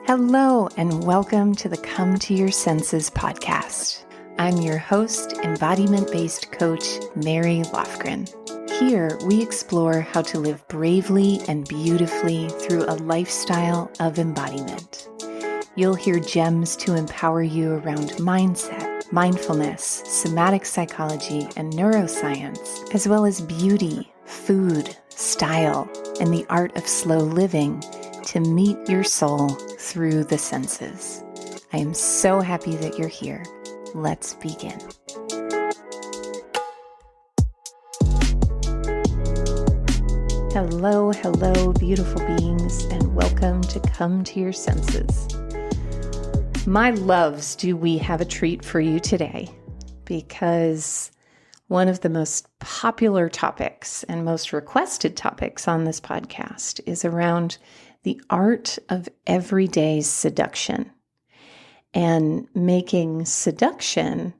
Hello, and welcome to the Come to Your Senses podcast. I'm your host, embodiment-based coach, Mary Lofgren. Here, we explore how to live bravely and beautifully through a lifestyle of embodiment. You'll hear gems to empower you around mindset, mindfulness, somatic psychology, and neuroscience, as well as beauty, food, style, and the art of slow living to meet your soul through the senses. I am so happy that you're here. Let's begin. Hello, beautiful beings, and welcome to Come to Your Senses. My loves, do we have a treat for you today? Because one of the most popular topics and most requested topics on this podcast is around the art of everyday seduction and making seduction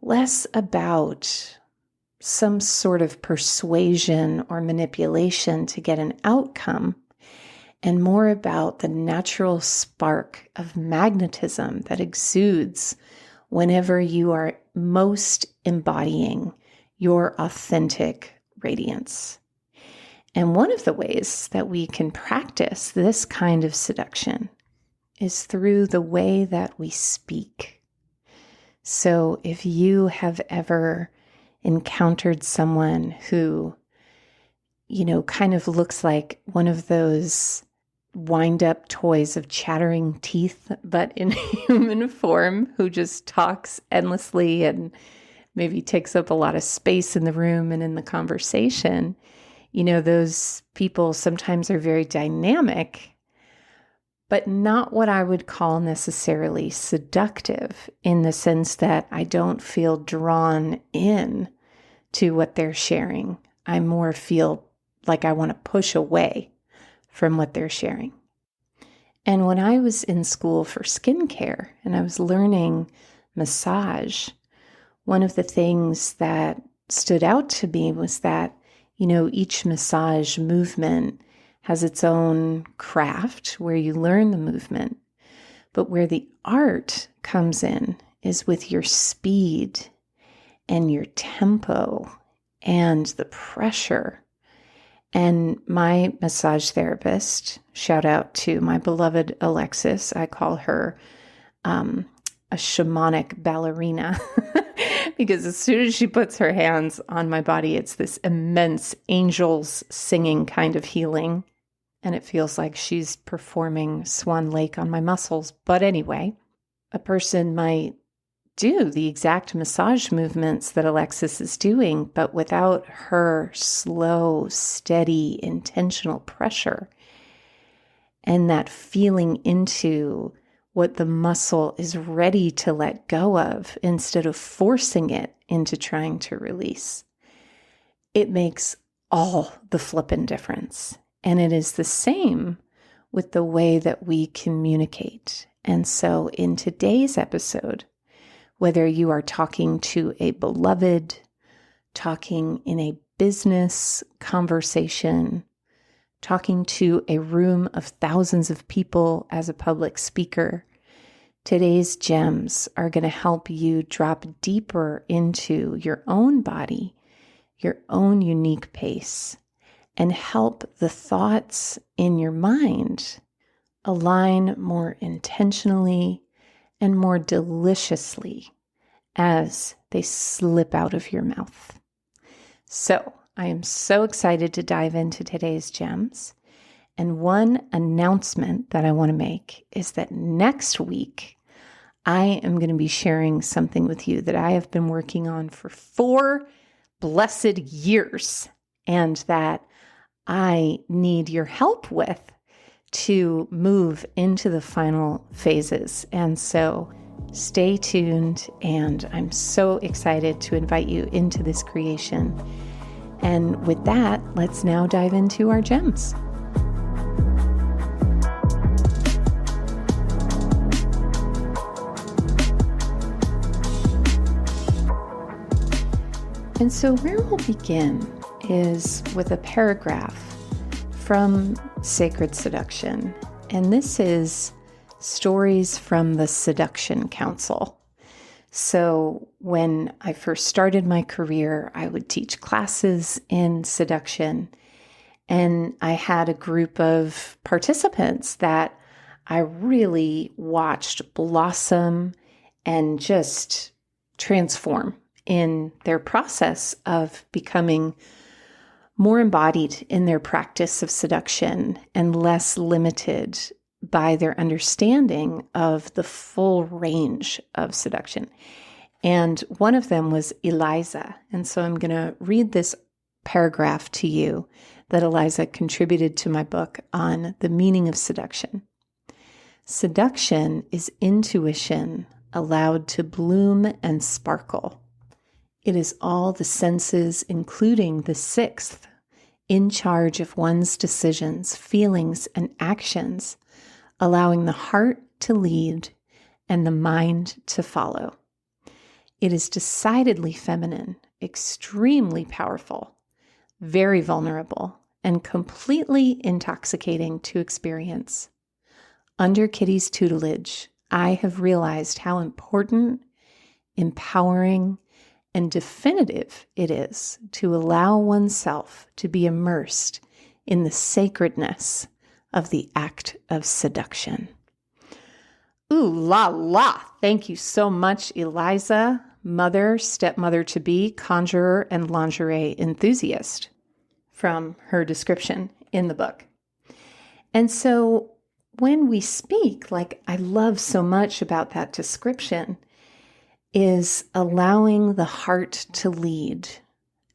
less about some sort of persuasion or manipulation to get an outcome and more about the natural spark of magnetism that exudes whenever you are most embodying your authentic radiance. And one of the ways that we can practice this kind of seduction is through the way that we speak. So if you have ever encountered someone who, kind of looks like one of those wind-up toys of chattering teeth, but in human form, who just talks endlessly and maybe takes up a lot of space in the room and in the conversation, those people sometimes are very dynamic, but not what I would call necessarily seductive, in the sense that I don't feel drawn in to what they're sharing. I more feel like I want to push away from what they're sharing. And when I was in school for skincare and I was learning massage, one of the things that stood out to me was that each massage movement has its own craft where you learn the movement, but where the art comes in is with your speed and your tempo and the pressure. And my massage therapist, shout out to my beloved Alexis, I call her a shamanic ballerina, because as soon as she puts her hands on my body, it's this immense angels singing kind of healing. And it feels like she's performing Swan Lake on my muscles. But anyway, a person might do the exact massage movements that Alexis is doing, but without her slow, steady, intentional pressure and that feeling into what the muscle is ready to let go of instead of forcing it into trying to release. It makes all the flippin' difference. And it is the same with the way that we communicate. And so in today's episode, whether you are talking to a beloved, talking in a business conversation, talking to a room of thousands of people as a public speaker, today's gems are going to help you drop deeper into your own body, your own unique pace, and help the thoughts in your mind align more intentionally and more deliciously as they slip out of your mouth. So I am so excited to dive into today's gems. And one announcement that I want to make is that next week, I am going to be sharing something with you that I have been working on for 4 blessed years, and that I need your help with to move into the final phases. And so stay tuned, and I'm so excited to invite you into this creation. And with that, let's now dive into our gems. And so where we'll begin is with a paragraph from Sacred Seduction. And this is Stories from the Seduction Council. So when I first started my career, I would teach classes in seduction, and I had a group of participants that I really watched blossom and just transform in their process of becoming more embodied in their practice of seduction and less limited by their understanding of the full range of seduction. And one of them was Eliza. And so I'm going to read this paragraph to you that Eliza contributed to my book on the meaning of seduction. Seduction is intuition allowed to bloom and sparkle. It is all the senses, including the sixth, in charge of one's decisions, feelings, and actions, allowing the heart to lead and the mind to follow. It is decidedly feminine, extremely powerful, very vulnerable, and completely intoxicating to experience. Under Kitty's tutelage, I have realized how important, empowering, and definitive it is to allow oneself to be immersed in the sacredness of the act of seduction. Ooh la la! Thank you so much, Eliza, mother, stepmother-to-be, conjurer, and lingerie enthusiast, from her description in the book. And so when we speak, like I love so much about that description, is allowing the heart to lead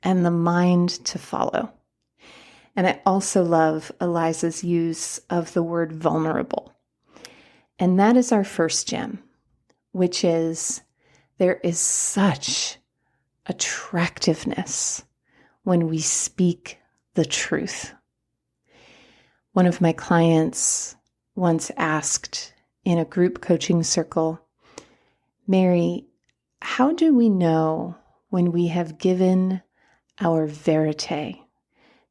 and the mind to follow. And I also love Eliza's use of the word vulnerable. And that is our first gem, which is there is such attractiveness when we speak the truth. One of my clients once asked in a group coaching circle, Mary, how do we know when we have given our verite?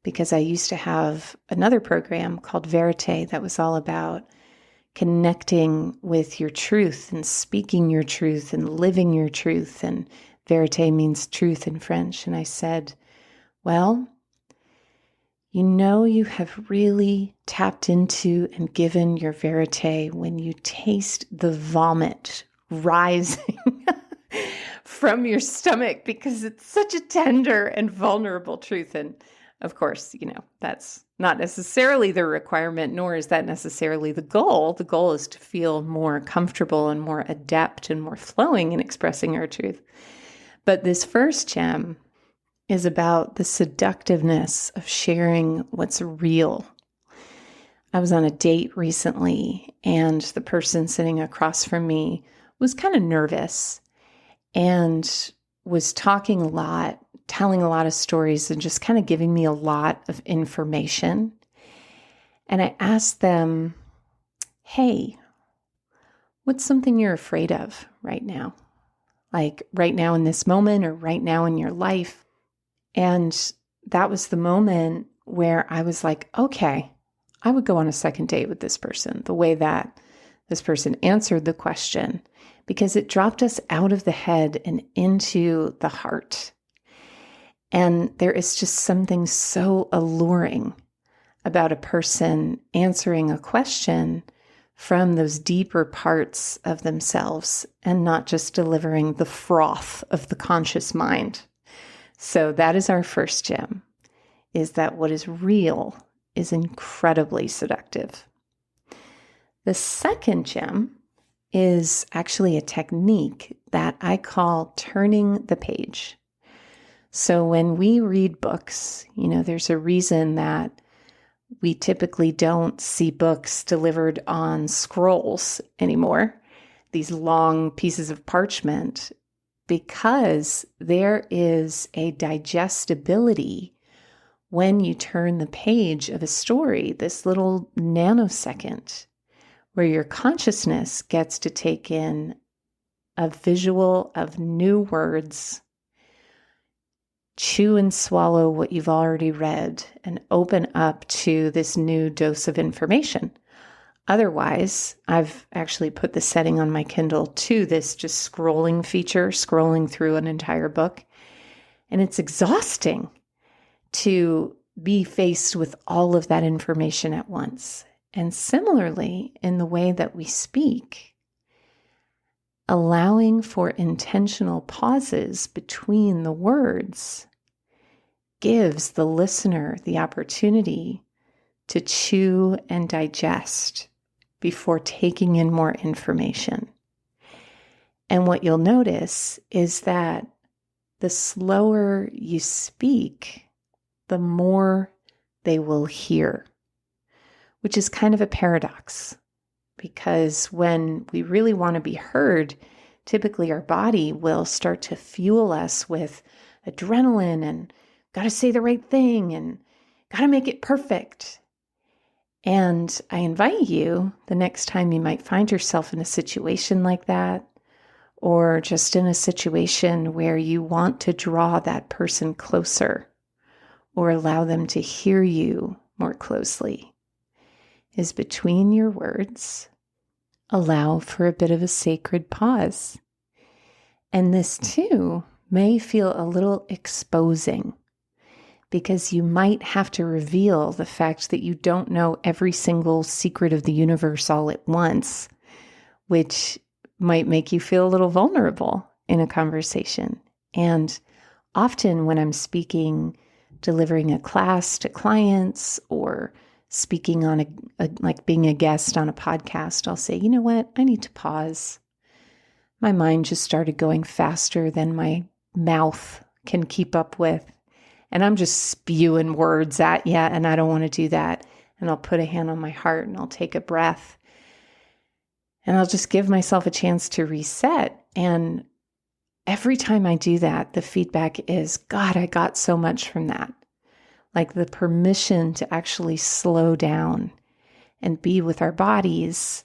Because I used to have another program called Verite that was all about connecting with your truth and speaking your truth and living your truth. And verite means truth in French. And I said, well, you know you have really tapped into and given your verite when you taste the vomit rising from your stomach, because it's such a tender and vulnerable truth. And of course, that's not necessarily the requirement, nor is that necessarily the goal. The goal is to feel more comfortable and more adept and more flowing in expressing our truth. But this first gem is about the seductiveness of sharing what's real. I was on a date recently, and the person sitting across from me was kind of nervous and was talking a lot, telling a lot of stories, and just kind of giving me a lot of information. And I asked them, hey, what's something you're afraid of right now? Like right now in this moment, or right now in your life? And that was the moment where I was like, okay, I would go on a second date with this person, the way that this person answered the question, because it dropped us out of the head and into the heart. And there is just something so alluring about a person answering a question from those deeper parts of themselves and not just delivering the froth of the conscious mind. So that is our first gem, is that what is real is incredibly seductive. The second gem is actually a technique that I call turning the page. So when we read books, there's a reason that we typically don't see books delivered on scrolls anymore, these long pieces of parchment, because there is a digestibility when you turn the page of a story, this little nanosecond, where your consciousness gets to take in a visual of new words, chew and swallow what you've already read, and open up to this new dose of information. Otherwise, I've actually put the setting on my Kindle to this just scrolling feature, scrolling through an entire book. And it's exhausting to be faced with all of that information at once. And similarly, in the way that we speak, allowing for intentional pauses between the words gives the listener the opportunity to chew and digest before taking in more information. And what you'll notice is that the slower you speak, the more they will hear, which is kind of a paradox, because when we really want to be heard, typically our body will start to fuel us with adrenaline and got to say the right thing and got to make it perfect. And I invite you, the next time you might find yourself in a situation like that, or just in a situation where you want to draw that person closer or allow them to hear you more closely, is between your words, allow for a bit of a sacred pause. And this too may feel a little exposing, because you might have to reveal the fact that you don't know every single secret of the universe all at once, which might make you feel a little vulnerable in a conversation. And often when I'm speaking, delivering a class to clients or speaking on like being a guest on a podcast, I'll say, you know what? I need to pause. My mind just started going faster than my mouth can keep up with. And I'm just spewing words at you, and I don't want to do that. And I'll put a hand on my heart and I'll take a breath. And I'll just give myself a chance to reset. And every time I do that, the feedback is, God, I got so much from that. Like the permission to actually slow down and be with our bodies,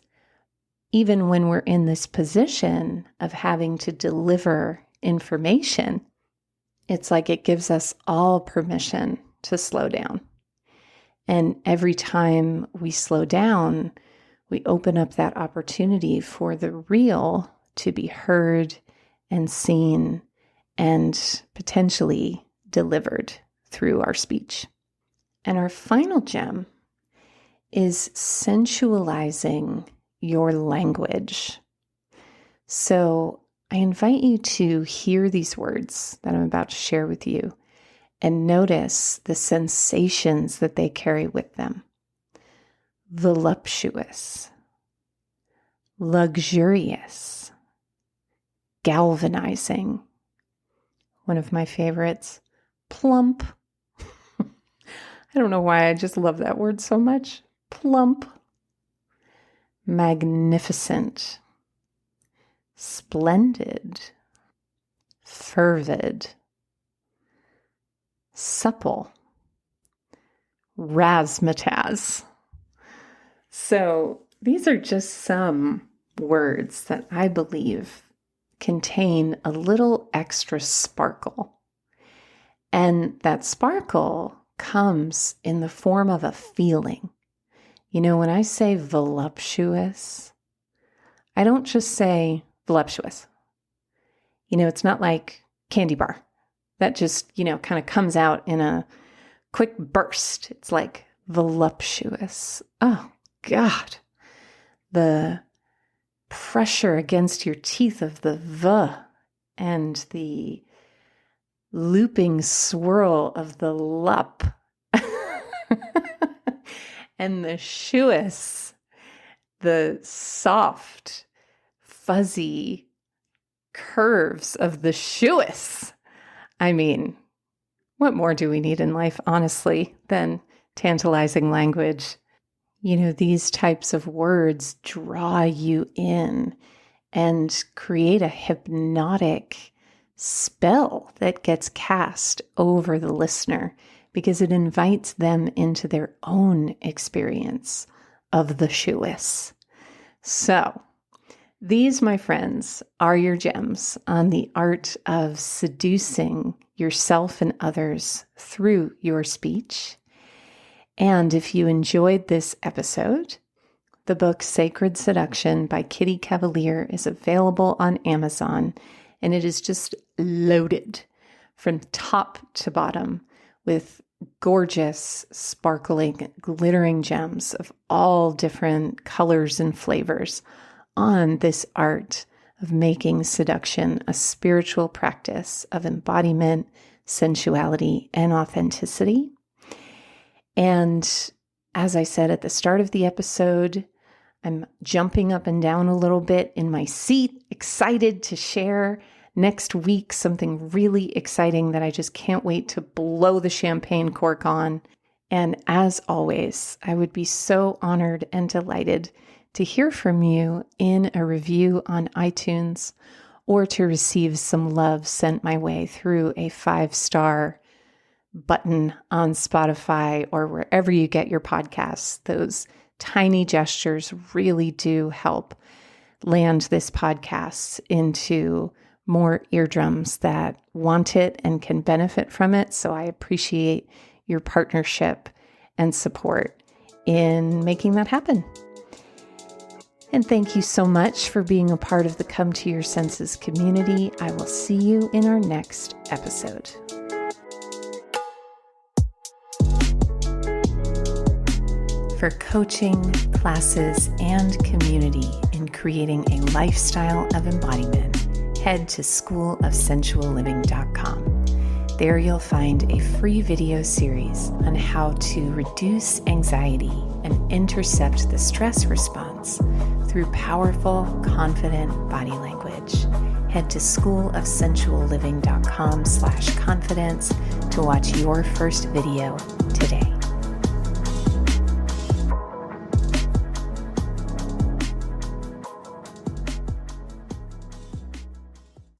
even when we're in this position of having to deliver information. It's like it gives us all permission to slow down. And every time we slow down, we open up that opportunity for the real to be heard and seen and potentially delivered through our speech. And our final gem is sensualizing your language. So I invite you to hear these words that I'm about to share with you and notice the sensations that they carry with them. Voluptuous, luxurious, galvanizing. One of my favorites, plump. I don't know why I just love that word so much. Plump, magnificent, splendid, fervid, supple, razzmatazz. So these are just some words that I believe contain a little extra sparkle. And that sparkle comes in the form of a feeling. You know, when I say voluptuous, I don't just say voluptuous. You know, it's not like candy bar that just, kind of comes out in a quick burst. It's like voluptuous. Oh, God. The pressure against your teeth of the V and the looping swirl of the lup and the shoeous, the soft, fuzzy curves of the shoeous. I mean, what more do we need in life, honestly, than tantalizing language? You know, these types of words draw you in and create a hypnotic spell that gets cast over the listener because it invites them into their own experience of the shoeous. So, these, my friends, are your gems on the art of seducing yourself and others through your speech. And if you enjoyed this episode, The book Sacred Seduction by Kitty Cavalier is available on Amazon, and it is just loaded from top to bottom with gorgeous, sparkling, glittering gems of all different colors and flavors on this art of making seduction a spiritual practice of embodiment, sensuality, and authenticity. And as I said at the start of the episode, I'm jumping up and down a little bit in my seat, excited to share next week something really exciting that I just can't wait to blow the champagne cork on. And as always, I would be so honored and delighted to hear from you in a review on iTunes or to receive some love sent my way through a 5-star button on Spotify or wherever you get your podcasts. Those tiny gestures really do help land this podcast into more eardrums that want it and can benefit from it. So I appreciate your partnership and support in making that happen. And thank you so much for being a part of the Come to Your Senses community. I will see you in our next episode. For coaching, classes, and community in creating a lifestyle of embodiment, head to schoolofsensualliving.com. There you'll find a free video series on how to reduce anxiety and intercept the stress response through powerful, confident body language. Head to schoolofsensualliving.com/confidence to watch your first video today.